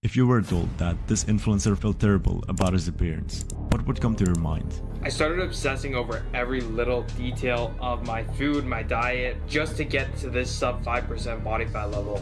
If you were told that this influencer felt terrible about his appearance, what would come to your mind? I started obsessing over every little detail of my food, my diet, just to get to this sub 5% body fat level.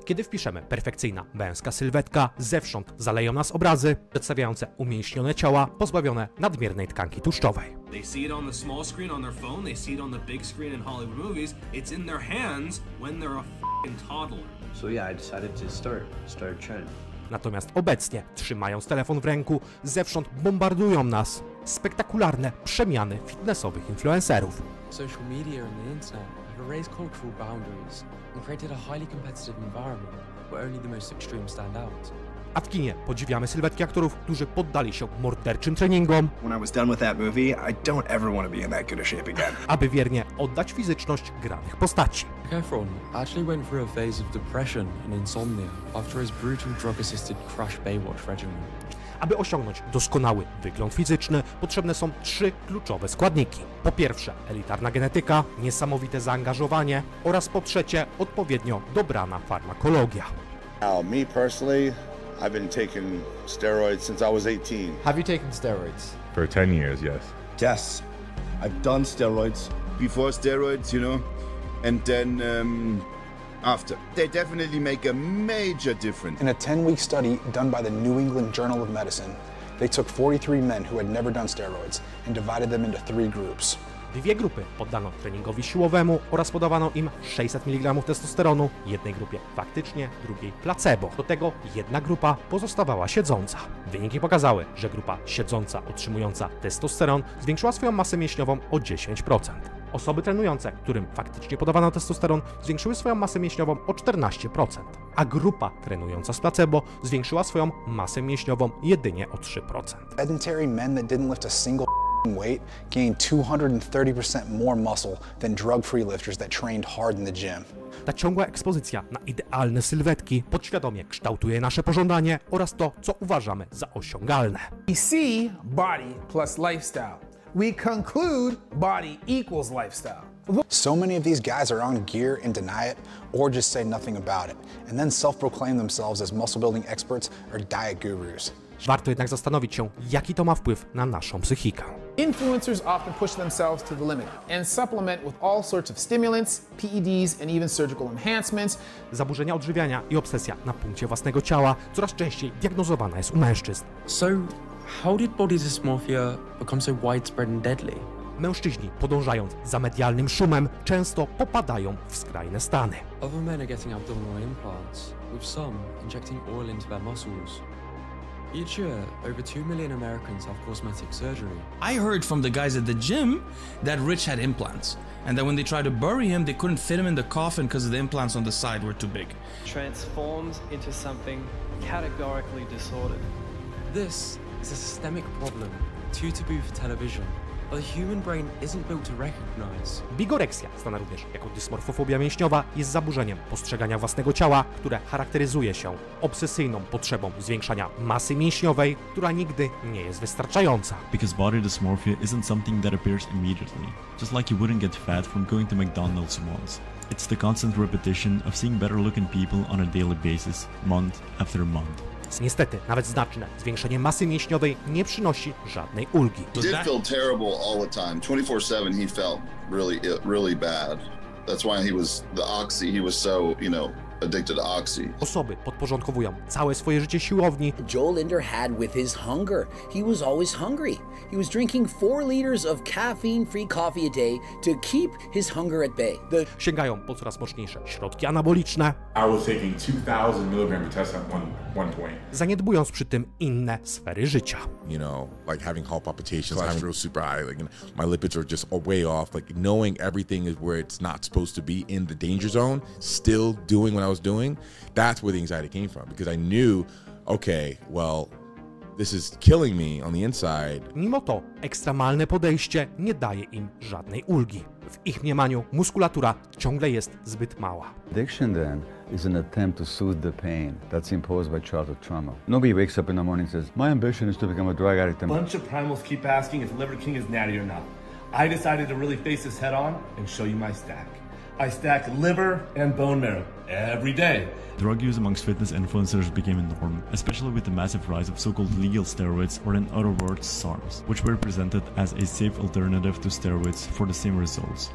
Kiedy wpiszemy perfekcyjna męska sylwetka, zewsząd zaleją nas obrazy przedstawiające umięśnione ciała pozbawione nadmiernej tkanki tłuszczowej. They see it on the small screen on their phone, they see it on the big screen in Hollywood movies. It's in their hands when they're a f***ing toddler. So yeah, I decided to start training. Natomiast obecnie, trzymając telefon w ręku, zewsząd bombardują nas spektakularne przemiany fitnessowych influencerów. Social media and the internet have erased cultural boundaries and created a highly competitive environment where only the most extreme stand out. A w kinie podziwiamy sylwetki aktorów, którzy poddali się morderczym treningom, When I was done with that movie, I don't ever want to be in that good a shape again. aby wiernie oddać fizyczność granych postaci. Efron actually went through a phase of depression and insomnia after his brutal drug-assisted crash Baywatch regimen. Aby osiągnąć doskonały wygląd fizyczny, potrzebne są 3 kluczowe składniki. Po pierwsze, elitarna genetyka, niesamowite zaangażowanie oraz po trzecie, odpowiednio dobrana farmakologia. Now, me personally, I've been taking steroids since I was 18. Have you taken steroids? For 10 years, yes. Yes, I've done steroids. Before steroids, you know, and then after. They definitely make a major difference. In a 10-week study done by the New England Journal of Medicine, they took 43 men who had never done steroids and divided them into 3 groups. 2 grupy poddano treningowi siłowemu oraz podawano im 600 mg testosteronu, jednej grupie faktycznie, drugiej placebo. Do tego jedna grupa pozostawała siedząca. Wyniki pokazały, że grupa siedząca otrzymująca testosteron zwiększyła swoją masę mięśniową o 10%. Osoby trenujące, którym faktycznie podawano testosteron, zwiększyły swoją masę mięśniową o 14%, a grupa trenująca z placebo zwiększyła swoją masę mięśniową jedynie o 3%. Sedentary men that didn't lift a single weight gained 230% more muscle than drug-free lifters that trained hard in the gym. Ta ciągła ekspozycja na idealne sylwetki podświadomie kształtuje nasze pożądanie oraz to, co uważamy za osiągalne. We see body plus lifestyle. We conclude body equals lifestyle. So many of these guys are on gear and deny it, or just say nothing about it, and then self-proclaim themselves as muscle-building experts or diet gurus. Warto jednak zastanowić się, jaki to ma wpływ na naszą psychikę. Influencers often push themselves to the limit and supplement with all sorts of stimulants, PEDs, and even surgical enhancements. Zaburzenia odżywiania i obsesja na punkcie własnego ciała coraz częściej diagnozowana jest u mężczyzn. So, how did body dysmorphia become so widespread and deadly? Mężczyźni, podążając za medialnym szumem, często popadają w skrajne stany. Other men are getting abdominal implants, with some injecting oil into their muscles. Each year, over 2 million Americans have cosmetic surgery. I heard from the guys at the gym that Rich had implants, and that when they tried to bury him, they couldn't fit him in the coffin because the implants on the side were too big. Transforms into something categorically disordered. This is a systemic problem, too taboo for television. But the human brain isn't built to recognize. Bigoreksja, znana również jako dysmorfofobia mięśniowa, jest zaburzeniem postrzegania własnego ciała, które charakteryzuje się obsesyjną potrzebą zwiększania masy mięśniowej, która nigdy nie jest wystarczająca. Because body dysmorphia isn't something that appears immediately, just like you wouldn't get fat from going to McDonald's once. It's the constant repetition of seeing better looking people on a daily basis, month after month. Niestety, nawet znaczne zwiększenie masy mięśniowej nie przynosi żadnej ulgi. He did feel terrible all the time. 24/7 he felt really bad. That's why he was the oxy. He was so, you know, addicted to oxy. Osoby podporządkowują całe swoje życie siłowni. Joel Linder had with his hunger. He was always hungry. He was drinking 4 liters of caffeine-free coffee a day to keep his hunger at bay. Sięgają po coraz mocniejsze środki anaboliczne. I was taking 2,000 milligrams of testosterone at one point. Zaniedbując przy tym inne sfery życia. You know, like having heart palpitations, having real super high, like my lipids are just way off. Like knowing everything is where it's not supposed to be in the danger zone, still doing what I was doing, that's where the anxiety came from. Because I knew, okay, well, this is killing me on the inside. Mimo to ekstremalne podejście nie daje im żadnej ulgi. W ich mniemaniu muskulatura ciągle jest zbyt mała. Addiction then is an attempt to soothe the pain that's imposed by childhood trauma. Nobody wakes up in the morning and says, my ambition is to become a drug addict. A bunch of primals keep asking if Liver King is natty or not. I decided to really face this head on and show you my stack. I stacked liver and bone marrow every day. Drug use amongst fitness influencers became a norm, especially with the massive rise of so-called legal steroids, or in other words, SARMs, which were presented as a safe alternative to steroids for the same results.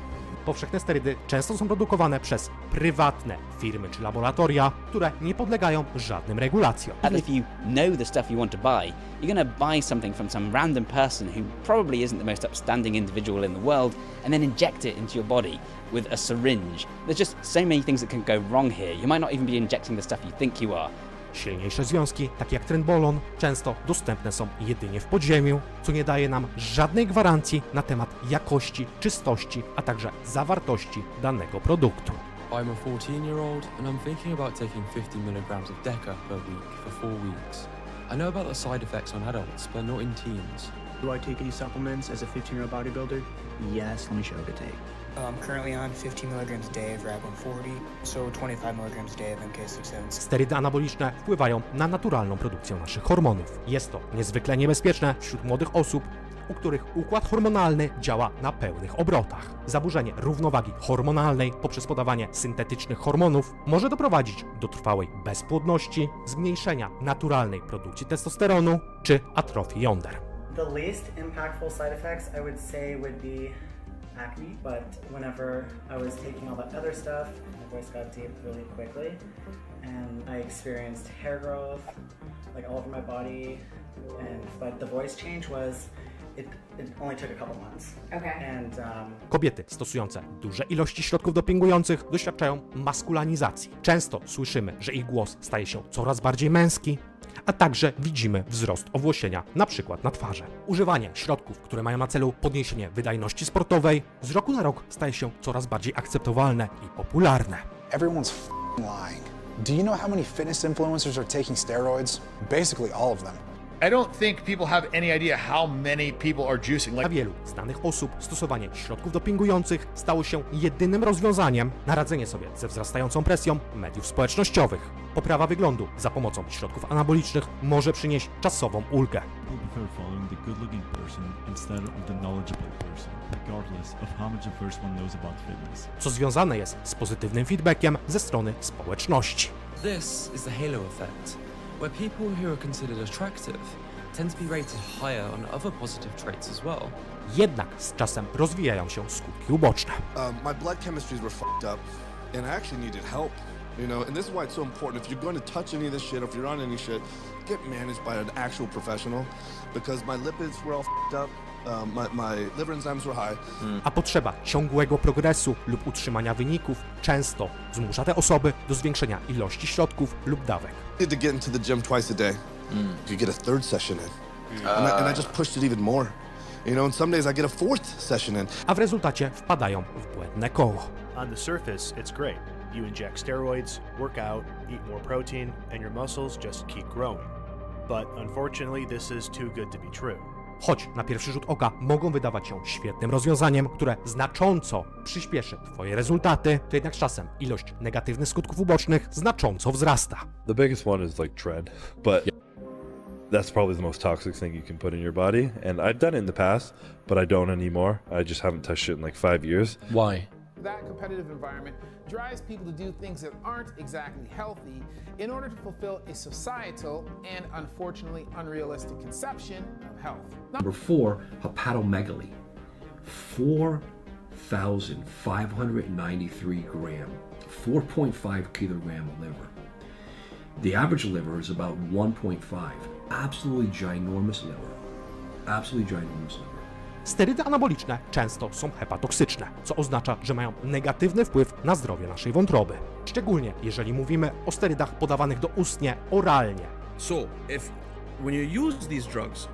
Powszechne sterydy często są produkowane przez prywatne firmy czy laboratoria, które nie podlegają żadnym regulacjom. If you know the stuff you want to buy, you're going to buy something from some random person who probably isn't the most upstanding individual in the world and then inject it into your body with a syringe. There's just so many things that can go wrong here. You might not even be injecting the stuff you think you are. Silniejsze związki, takie jak trenbolon, często dostępne są jedynie w podziemiu, co nie daje nam żadnej gwarancji na temat jakości, czystości, a także zawartości danego produktu. I'm a 14-year-old and I'm thinking about taking 50 milligrams of Deca per week for 4 weeks. I know about the side effects on adults, but not in teens. Do I take any supplements as a 15-year-old bodybuilder? Yes, let me show you what to take. I'm currently on 15 milligrams a day of Rab-140, so 25 milligrams a day of MK67. Sterydy anaboliczne wpływają na naturalną produkcję naszych hormonów. Jest to niezwykle niebezpieczne wśród młodych osób, u których układ hormonalny działa na pełnych obrotach. Zaburzenie równowagi hormonalnej poprzez podawanie syntetycznych hormonów może doprowadzić do trwałej bezpłodności, zmniejszenia naturalnej produkcji testosteronu czy atrofii jąder. The least impactful side effects I would say would be acne, but whenever I was taking all that other stuff, my voice got deep really quickly, and I experienced hair growth, like all over my body, but the voice change was, it only took a couple months. Okay. And Kobiety stosujące duże ilości środków dopingujących doświadczają maskulanizacji. Często słyszymy, że ich głos staje się coraz bardziej męski, a także widzimy wzrost owłosienia, na przykład na twarzy. Używanie środków, które mają na celu podniesienie wydajności sportowej, z roku na rok staje się coraz bardziej akceptowalne i popularne. Everyone's lying. Do you know how many fitness influencers are taking steroids? Basically all of them. I don't think people have any idea how many people are juicing. Dla wielu znanych osób stosowanie środków dopingujących stało się jedynym rozwiązaniem na radzenie sobie ze wzrastającą presją mediów społecznościowych. Poprawa wyglądu za pomocą środków anabolicznych może przynieść czasową ulgę. Co związane jest z pozytywnym feedbackiem ze strony społeczności. This is the halo effect, where people who are considered attractive tend to be rated higher on other positive traits as well. Jednak z czasem rozwijają się skutki uboczne. My blood chemistries were fucked up and I actually needed help. You know, and this is why it's so important. If you're going to touch any of this shit, or if you're on any shit, get managed by an actual professional, because my lipids were all fucked up. My liver enzymes were high. A potrzeba ciągłego progresu lub utrzymania wyników często zmusza te osoby do zwiększenia ilości środków lub dawek. I need to get into the gym twice a day. You get a third session in. And I just pushed it even more. You know, and some days I get a fourth session in. A w rezultacie wpadają w błędne koło. On the surface, it's great. You inject steroids, work out, eat more protein, and your muscles just keep growing. But unfortunately, this is too good to be true. Choć na pierwszy rzut oka mogą wydawać się świetnym rozwiązaniem, które znacząco przyspieszy Twoje rezultaty, to jednak z czasem ilość negatywnych skutków ubocznych znacząco wzrasta. The biggest one is like tread, but that's probably the most toxic thing you can put in your body. And I've done it in the past, but I don't anymore. I just haven't touched it in like 5 years. Why? That competitive environment drives people to do things that aren't exactly healthy in order to fulfill a societal and unfortunately unrealistic conception of health. Number 4, hepatomegaly. 4,593 gram, 4.5 kilogram of liver. The average liver is about 1.5. Absolutely ginormous liver. Absolutely ginormous liver. Sterydy anaboliczne często są hepatoksyczne, co oznacza, że mają negatywny wpływ na zdrowie naszej wątroby. Szczególnie jeżeli mówimy o sterydach podawanych doustnie oralnie. So, when you use these drugs,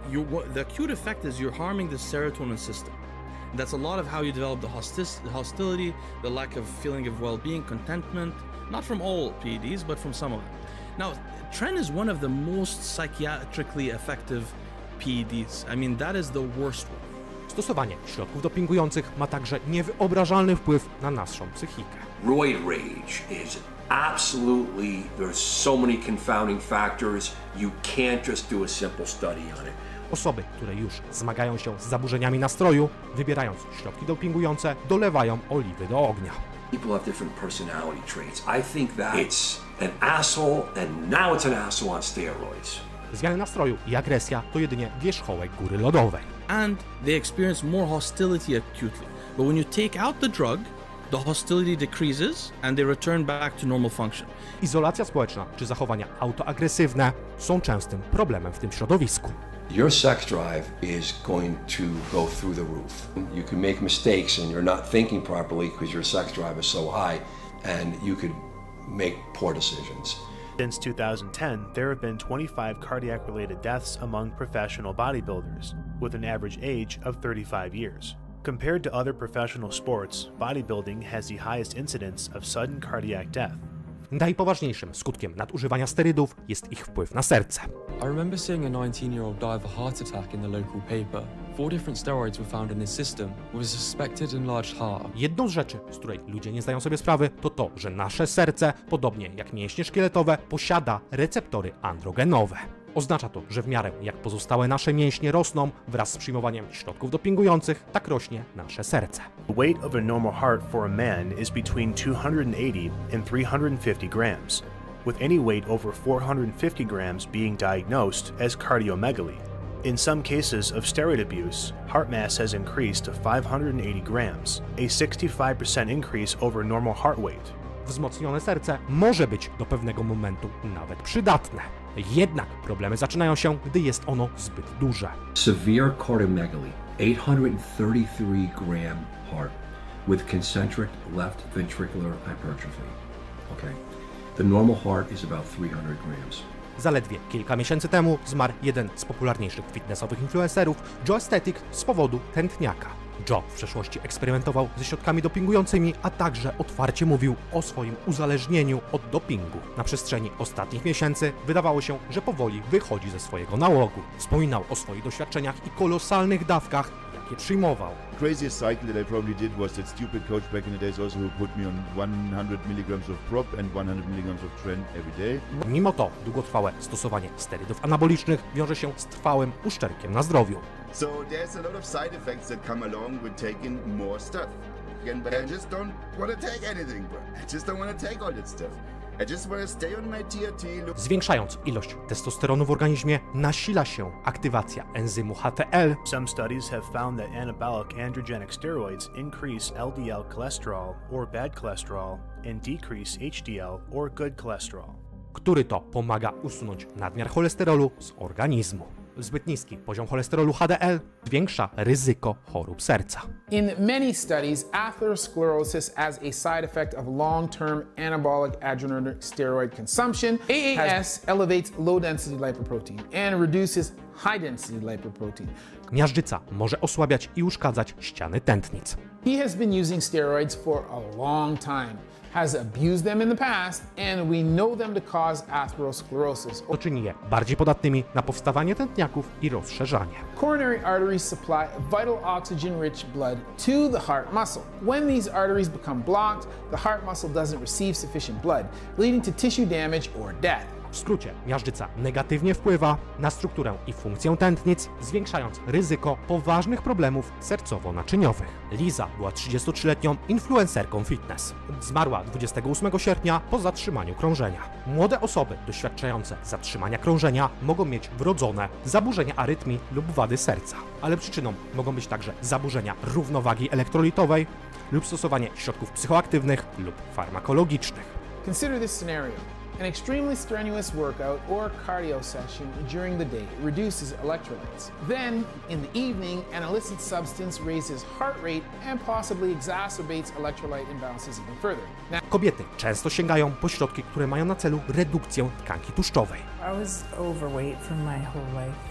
the acute effect is you're harming the serotonin system. That's a lot of how you develop the hostility, the lack of feeling of well-being, contentment, not from all PEDs, but from some of them. Now, tren is one of the most psychiatrically effective PEDs. I mean, that is the worst one. Stosowanie środków dopingujących ma także niewyobrażalny wpływ na naszą psychikę. Roid rage is absolutely, there's so many confounding factors, you can't just do a simple study on it. Osoby, które już zmagają się z zaburzeniami nastroju, wybierając środki dopingujące, dolewają oliwy do ognia. People have different personality traits. I think that it's an asshole, and now it's an asshole on steroids. Zmiany nastroju i agresja to jedynie wierzchołek góry lodowej. And they experience more hostility acutely. But when you take out the drug, the hostility decreases and they return back to normal function. Izolacja społeczna czy zachowania autoagresywne są częstym problemem w tym środowisku. Your sex drive is going to go through the roof. You can make mistakes and you're not thinking properly because your sex drive is so high, and you could make poor decisions. Since 2010, there have been 25 cardiac-related deaths among professional bodybuilders, with an average age of 35 years. Compared to other professional sports, bodybuilding has the highest incidence of sudden cardiac death. Najpoważniejszym skutkiem nadużywania sterydów jest ich wpływ na serce. I remember seeing a 19-year-old die of a heart attack in the local paper. 4 different steroids were found in his system with a suspected enlarged heart. Jedną z rzeczy, z której ludzie nie zdają sobie sprawy, to to, że nasze serce, podobnie jak mięśnie szkieletowe, posiada receptory androgenowe. Oznacza to, że w miarę jak pozostałe nasze mięśnie rosną wraz z przyjmowaniem środków dopingujących, tak rośnie nasze serce. The weight of a normal heart for a man is between 280 and 350 grams, with any weight over 450 grams being diagnosed as cardiomegaly. In some cases of steroid abuse, heart mass has increased to 580 grams, a 65% increase over normal heart weight. Wzmocnione serce może być do pewnego momentu nawet przydatne. Jednak problemy zaczynają się, gdy jest ono zbyt duże. Severe cardiomegaly, 833 gram heart with concentric left ventricular hypertrophy. Okay. The normal heart is about 300 grams. Zaledwie kilka miesięcy temu zmarł jeden z popularniejszych fitnessowych influencerów, Joe Estetic, z powodu tętniaka. Joe w przeszłości eksperymentował ze środkami dopingującymi, a także otwarcie mówił o swoim uzależnieniu od dopingu. Na przestrzeni ostatnich miesięcy wydawało się, że powoli wychodzi ze swojego nałogu. Wspominał o swoich doświadczeniach i kolosalnych dawkach, jakie przyjmował. Craziest cycle that I probably did was that stupid coach back in the days also who put me on 100 milligrams of prop and 100 milligrams of tren every day. Mimo to długotrwałe stosowanie sterydów anabolicznych wiąże się z trwałym uszczerbkiem na zdrowiu. So there's a lot of side effects that come along with taking more stuff. Again, but I just don't want to take anything, bro. I just don't want to take all that stuff. I just want to stay on my TRT. Zwiększając ilość testosteronu w organizmie, nasila się aktywacja enzymu HTL. Some studies have found that anabolic androgenic steroids increase LDL cholesterol or bad cholesterol and decrease HDL or good cholesterol, który to pomaga usunąć nadmiar cholesterolu z organizmu. Zbyt niski poziom cholesterolu HDL zwiększa ryzyko chorób serca. In many studies, atherosclerosis as a side effect of long-term anabolic adrenergic steroid consumption, AAS elevates low-density lipoprotein and reduces high-density lipoprotein. Miażdżyca może osłabiać i uszkadzać ściany tętnic. He has been using steroids for a long time, has abused them in the past, and we know them to cause atherosclerosis. To czyni je bardziej podatnymi na powstawanie tętniaków i rozszerzanie. Coronary arteries supply vital oxygen-rich blood to the heart muscle. When these arteries become blocked, the heart muscle doesn't receive sufficient blood, leading to tissue damage or death. W skrócie, miażdżyca negatywnie wpływa na strukturę i funkcję tętnic, zwiększając ryzyko poważnych problemów sercowo-naczyniowych. Liza była 33-letnią influencerką fitness. Zmarła 28 sierpnia po zatrzymaniu krążenia. Młode osoby doświadczające zatrzymania krążenia mogą mieć wrodzone zaburzenia arytmii lub wady serca, ale przyczyną mogą być także zaburzenia równowagi elektrolitowej lub stosowanie środków psychoaktywnych lub farmakologicznych. Consider this scenario. An extremely strenuous workout or cardio session during the day reduces electrolytes. Then, in the evening, an illicit substance raises heart rate and possibly exacerbates electrolyte imbalances even further. Kobiety często sięgają po środki, które mają na celu redukcję tkanki tłuszczowej. I was overweight for my whole life.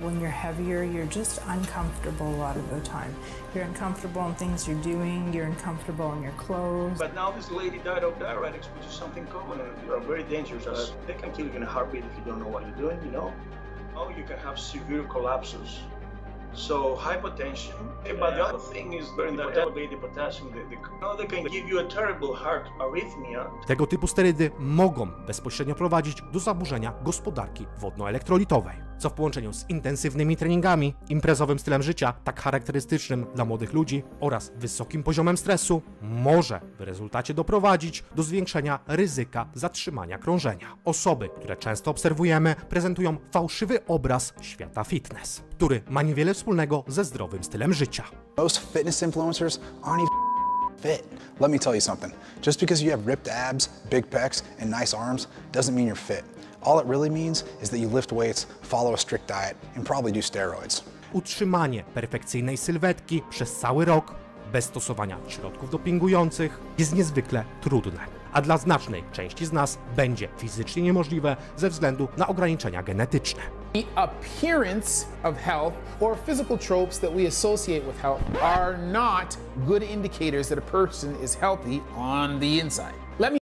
When you're heavier, you're just uncomfortable a lot of the time. You're uncomfortable in things you're doing, you're uncomfortable in your clothes. But now this lady died of diuretics, which is something common and they are very dangerous. They can kill you in a heartbeat if you don't know what you're doing, you know? Oh, you can have severe collapses. So hypertension. But the other thing is during that elevated potassium, they can give you a terrible heart arrhythmia. Tego typu sterydy mogą bezpośrednio prowadzić do zaburzenia gospodarki wodnoelektrolitowej. co w połączeniu z intensywnymi treningami, imprezowym stylem życia, tak charakterystycznym dla młodych ludzi oraz wysokim poziomem stresu, może w rezultacie doprowadzić do zwiększenia ryzyka zatrzymania krążenia. Osoby, które często obserwujemy, prezentują fałszywy obraz świata fitness, który ma niewiele wspólnego ze zdrowym stylem życia. Most fitness influencers aren't even fit. Let me tell you something. Just because you have ripped abs, big pecs, and nice arms doesn't mean you're fit. All it really means is that you lift weights, follow a strict diet, and probably do steroids. Utrzymanie perfekcyjnej sylwetki przez cały rok, bez stosowania środków dopingujących, jest niezwykle trudne, a dla znacznej części z nas będzie fizycznie niemożliwe ze względu na ograniczenia genetyczne. The appearance of health or physical tropes that we associate with health are not good indicators that a person is healthy on the inside. Let me